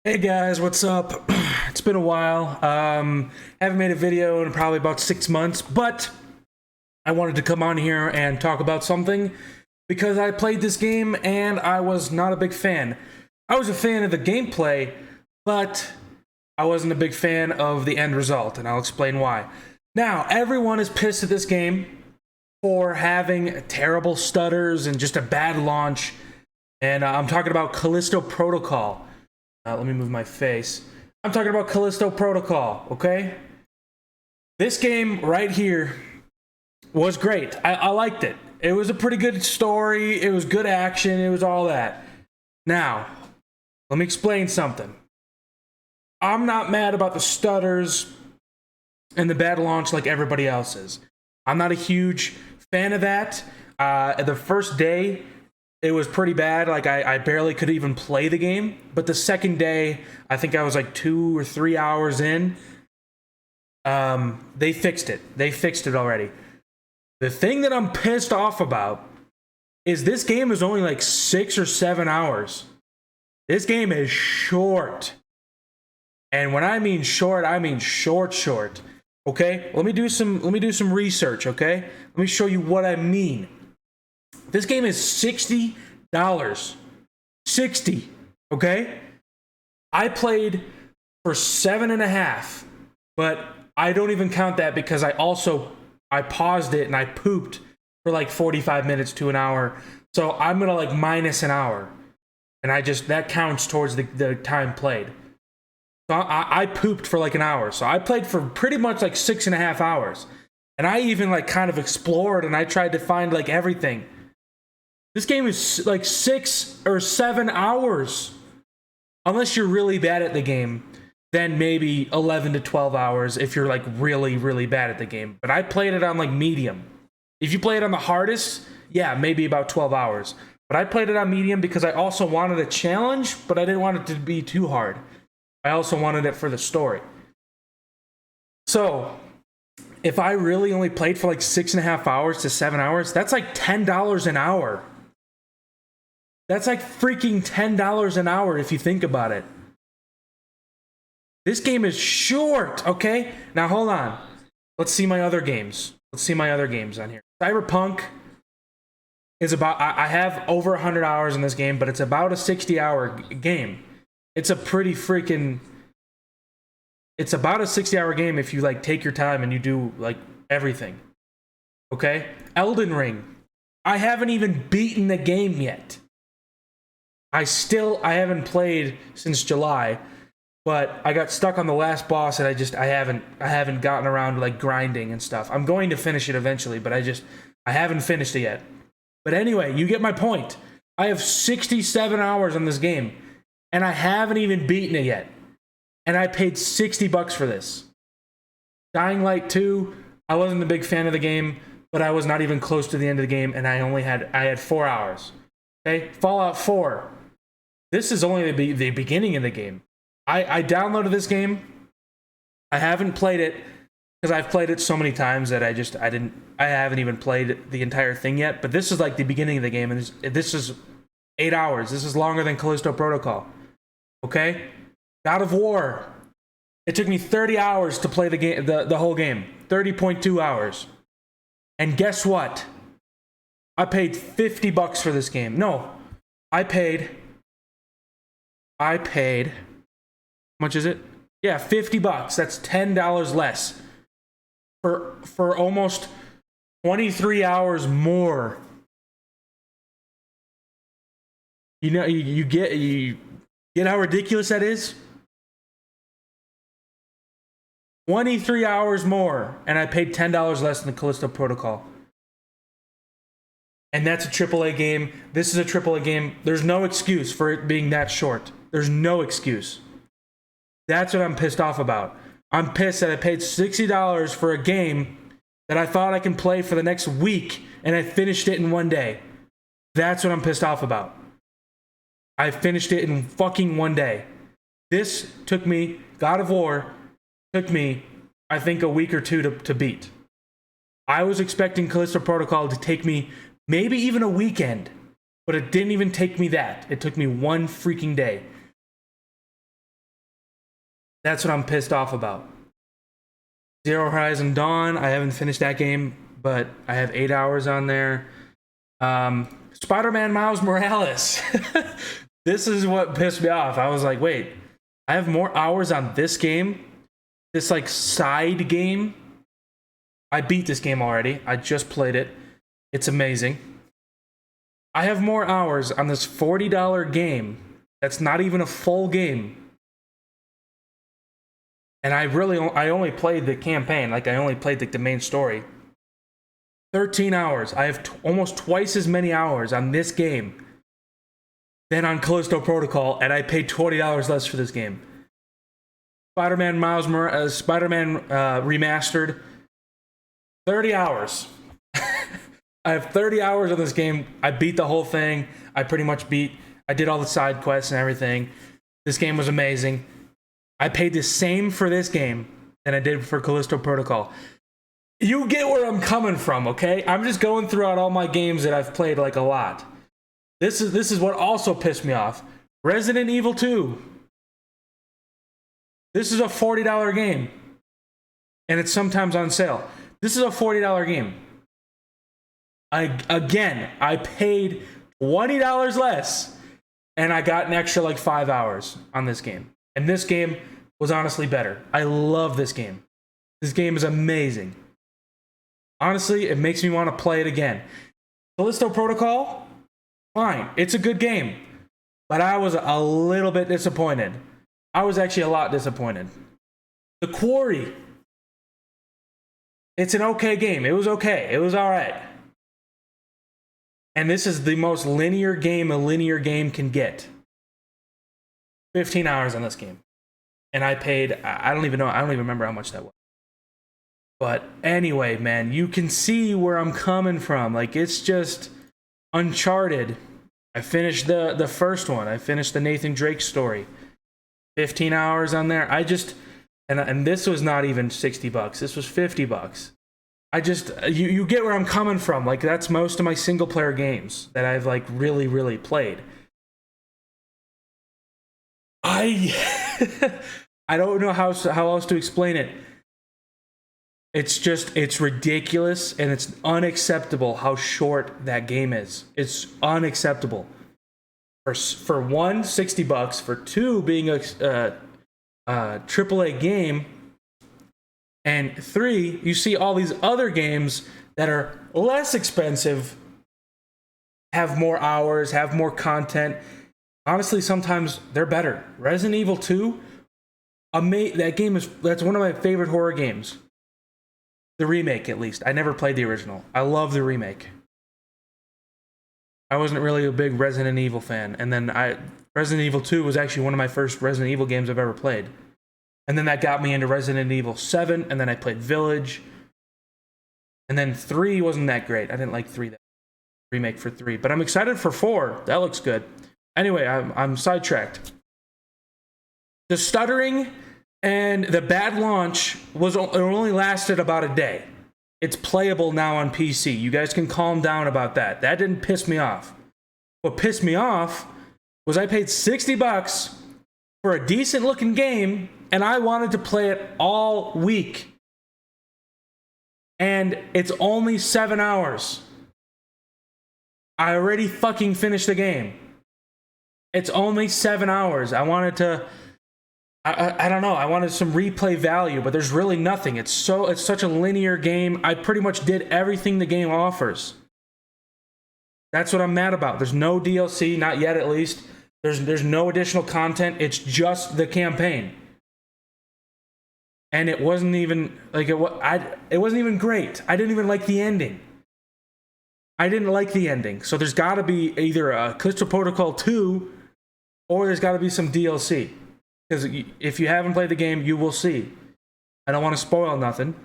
Hey guys, what's up? It's been a while. Haven't made a video in probably about 6 months, but I wanted to come on here and talk about something because I played this game and I was not a big fan. I was a fan of the gameplay, but I wasn't a big fan of the end result, and I'll explain why. Now, everyone is pissed at this game for having terrible stutters and just a bad launch, and I'm talking about Callisto Protocol. Let me move my face. I'm talking about Callisto Protocol, okay? This game right here was great. I liked it. It was a pretty good story. It was good action. It was all that. Now, let me explain something. I'm not mad about the stutters and the bad launch like everybody else is. I'm not a huge fan of that. The first day, it was pretty bad. Like, I barely could even play the game. But the second day, I think I was like 2 or 3 hours in. They fixed it. They fixed it already. The thing that I'm pissed off about is this game is only like 6 or 7 hours. This game is short. And when I mean short, I mean short. Okay? Let me do some research, okay? Let me show you what I mean. This game is $60. 60, okay? I played for 7.5, but I don't even count that because I paused it and I pooped for like 45 minutes to an hour. So I'm gonna like minus an hour. And that counts towards the time played. So I pooped for like an hour. So I played for pretty much like 6.5 hours. And I even like kind of explored and I tried to find like everything. This game is like 6 or 7 hours. Unless you're really bad at the game, then maybe 11 to 12 hours if you're like really, really bad at the game. But I played it on like medium. If you play it on the hardest, yeah, maybe about 12 hours. But I played it on medium because I also wanted a challenge, but I didn't want it to be too hard. I also wanted it for the story. So, if I really only played for like 6.5 hours to 7 hours, that's like $10 an hour. That's like freaking $10 an hour if you think about it. This game is short, okay? Now hold on. Let's see my other games. Let's see my other games on here. Cyberpunk is about, I have over 100 hours in this game, but it's about a 60-hour game. It's a pretty freaking, it's about a 60-hour game if you like take your time and you do like everything. Okay? Elden Ring. I haven't even beaten the game yet. I haven't played since July, but I got stuck on the last boss and I haven't gotten around to like grinding and stuff. I'm going to finish it eventually, but I haven't finished it yet. But anyway, you get my point. I have 67 hours on this game and I haven't even beaten it yet. And I paid $60 for this. Dying Light 2, I wasn't a big fan of the game, but I was not even close to the end of the game and I had 4 hours. Okay? Fallout 4. This is only the beginning of the game. I downloaded this game. I haven't played it because I've played it so many times that I haven't even played the entire thing yet. But this is like the beginning of the game, and this is 8 hours. This is longer than Callisto Protocol. Okay? God of War. It took me 30 hours to play the game, the whole game. 30.2 hours. And guess what? I paid $50 for this game. No, I paid, how much is it? Yeah, $50. That's $10 less for almost 23 hours more. You know, you get how ridiculous that is? 23 hours more, and I paid $10 less than the Callisto Protocol. And that's a AAA game. This is a AAA game. There's no excuse for it being that short. There's no excuse. That's what I'm pissed off about. I'm pissed that I paid $60 for a game that I thought I can play for the next week, and I finished it in one day. That's what I'm pissed off about. I finished it in fucking one day. This took me, God of War, took me, I think, a week or two to beat. I was expecting Callisto Protocol to take me maybe even a weekend, but it didn't even take me that. It took me one freaking day. That's what I'm pissed off about. Zero Horizon Dawn, I haven't finished that game, but I have 8 hours on there. Spider-Man Miles Morales. This is what pissed me off. I was like, wait, I have more hours on this game? This like side game? I beat this game already. I just played it. It's amazing. I have more hours on this $40 game that's not even a full game. And I only played the campaign. Like, I only played the main story. 13 hours. I have almost twice as many hours on this game than on Callisto Protocol, and I paid $20 less for this game. Spider-Man Remastered, 30 hours. I have 30 hours on this game. I beat the whole thing. I did all the side quests and everything. This game was amazing. I paid the same for this game than I did for Callisto Protocol. You get where I'm coming from, okay? I'm just going throughout all my games that I've played like a lot. This is what also pissed me off. Resident Evil 2. This is a $40 game. And it's sometimes on sale. This is a $40 game. I paid $20 less, and I got an extra like 5 hours on this game. And this game was honestly better. I love this game. This game is amazing. Honestly, it makes me want to play it again. Callisto Protocol, fine. It's a good game. But I was a little bit disappointed. I was actually a lot disappointed. The Quarry. It's an okay game. It was okay. It was all right. And this is the most linear game a linear game can get. 15 hours on this game. And I paid, I don't even remember how much that was. But anyway, man, you can see where I'm coming from. Like, it's just Uncharted. I finished the first one. I finished the Nathan Drake story. 15 hours on there. And this was not even $60. This was $50. You get where I'm coming from. Like, that's most of my single player games that I've like really, really played. I don't know how else to explain it. It's ridiculous, and it's unacceptable how short that game is. It's unacceptable. For one, $60. For two, being a AAA game. And three, you see all these other games that are less expensive, have more hours, have more content. Honestly, sometimes they're better. Resident Evil 2, that's one of my favorite horror games. The remake, at least. I never played the original. I love the remake. I wasn't really a big Resident Evil fan. And then Resident Evil 2 was actually one of my first Resident Evil games I've ever played. And then that got me into Resident Evil 7, and then I played Village. And then 3 wasn't that great. I didn't like 3, that remake for 3. But I'm excited for 4. That looks good. Anyway, I'm sidetracked. The stuttering and the bad launch it only lasted about a day. It's playable now on PC. You guys can calm down about that. That didn't piss me off. What pissed me off was I paid $60 for a decent looking game, and I wanted to play it all week. And it's only 7 hours. I already fucking finished the game. It's only 7 hours. I wanted to... I don't know. I wanted some replay value, but there's really nothing. It's such a linear game. I pretty much did everything the game offers. That's what I'm mad about. There's no DLC, not yet at least. There's no additional content. It's just the campaign. And it wasn't even like it wasn't even great. I didn't even like the ending. So there's got to be either a Callisto Protocol 2 or there's got to be some DLC. Because if you haven't played the game, you will see. I don't want to spoil nothing,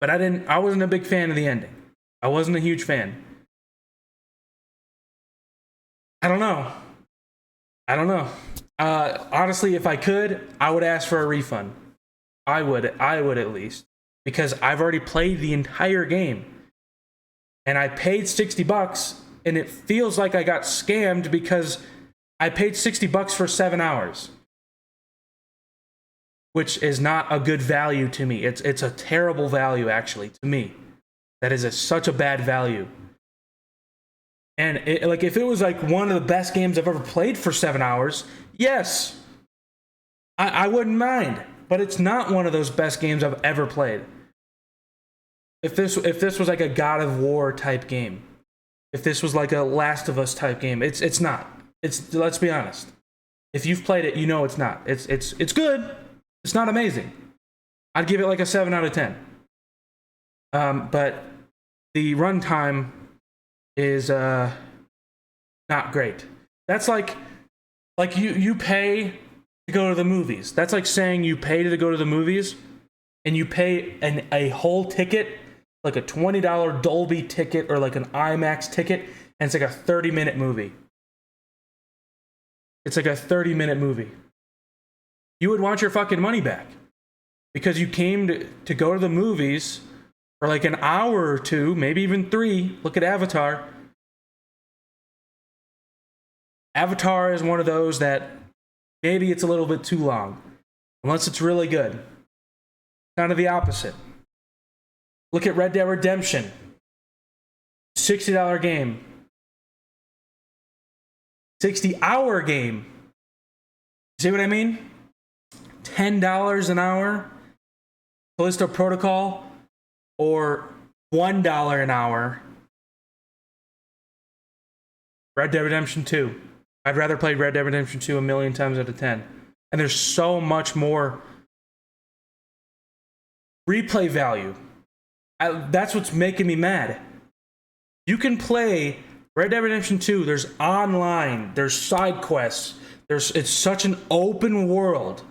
but I wasn't a big fan of the ending. I wasn't a huge fan. I don't know. Honestly, if I could, I would ask for a refund. I would at least, because I've already played the entire game, and I paid $60, and it feels like I got scammed because I paid $60 for 7 hours. which is not a good value to me. It's a terrible value, actually, to me. That is such a bad value. And like, if it was like one of the best games I've ever played for 7 hours, yes, I wouldn't mind. But it's not one of those best games I've ever played. If this was like a God of War type game, if this was like a Last of Us type game, it's not. Let's be honest. If you've played it, you know it's not. It's good. It's not amazing. I'd give it like a 7 out of 10. But the runtime is not great. That's like you pay to go to the movies. That's like saying you pay to go to the movies and you pay a whole ticket, like a $20 Dolby ticket or like an IMAX ticket, and it's like a 30-minute movie. It's like a 30-minute movie. You would want your fucking money back because you came to go to the movies for like an hour or two, maybe even 3. Look at Avatar. Avatar is one of those that maybe it's a little bit too long, unless it's really good. Kind of the opposite. Look at Red Dead Redemption. $60 game. 60-hour game. See what I mean? $10 an hour. Callisto Protocol, or $1 an hour. Red Dead Redemption 2. I'd rather play Red Dead Redemption 2 a million times out of 10. And there's so much more replay value. That's what's making me mad. You can play Red Dead Redemption 2. There's online. There's side quests. It's such an open world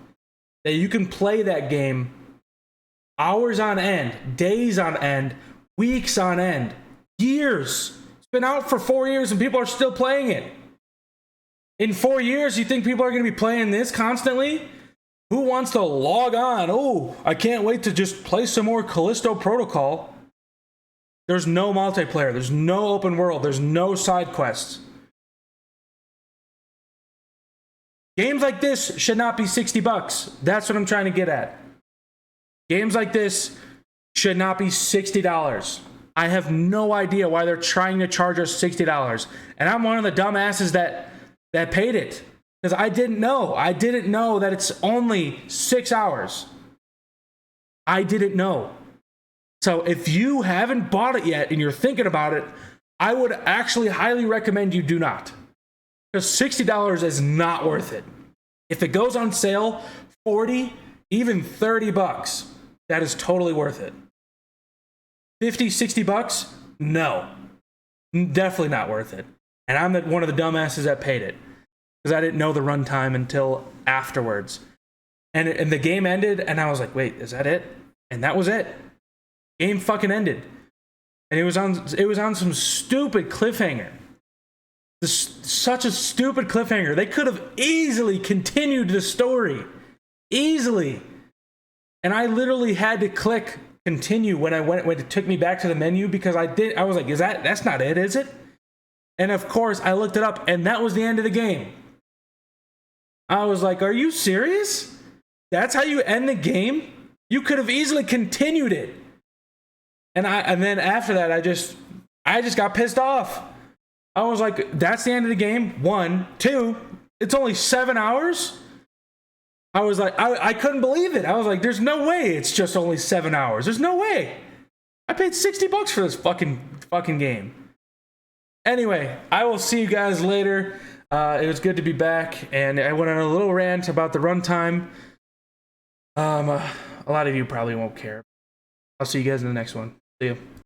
that you can play that game hours on end, days on end, weeks on end, years. It's been out for 4 years and people are still playing it. In 4 years, you think people are going to be playing this constantly? Who wants to log on? Oh, I can't wait to just play some more Callisto Protocol. There's no multiplayer. There's no open world. There's no side quests. Games like this should not be $60. That's what I'm trying to get at. Games like this should not be $60. I have no idea why they're trying to charge us $60. And I'm one of the dumbasses that paid it. Because I didn't know. I didn't know that it's only 6 hours. I didn't know. So if you haven't bought it yet and you're thinking about it, I would actually highly recommend you do not. Because $60 is not worth it. If it goes on sale, 40, even $30, that is totally worth it. 50, $60? No. Definitely not worth it. And I'm one of the dumbasses that paid it. Because I didn't know the runtime until afterwards. And the game ended, and I was like, wait, is that it? And that was it. Game fucking ended. And it was on some stupid cliffhanger. Such a stupid cliffhanger. They could have easily continued the story. Easily. And I literally had to click continue when it took me back to the menu because I was like, that's not it, is it? And of course, I looked it up, and that was the end of the game. I was like, are you serious? That's how you end the game? You could have easily continued it. And then after that, I just got pissed off. I was like, that's the end of the game. 1, 2, it's only 7 hours? I was like, I couldn't believe it. I was like, there's no way it's just only 7 hours. There's no way. I paid $60 for this fucking game. Anyway, I will see you guys later. It was good to be back, and I went on a little rant about the runtime. A lot of you probably won't care. I'll see you guys in the next one. See you.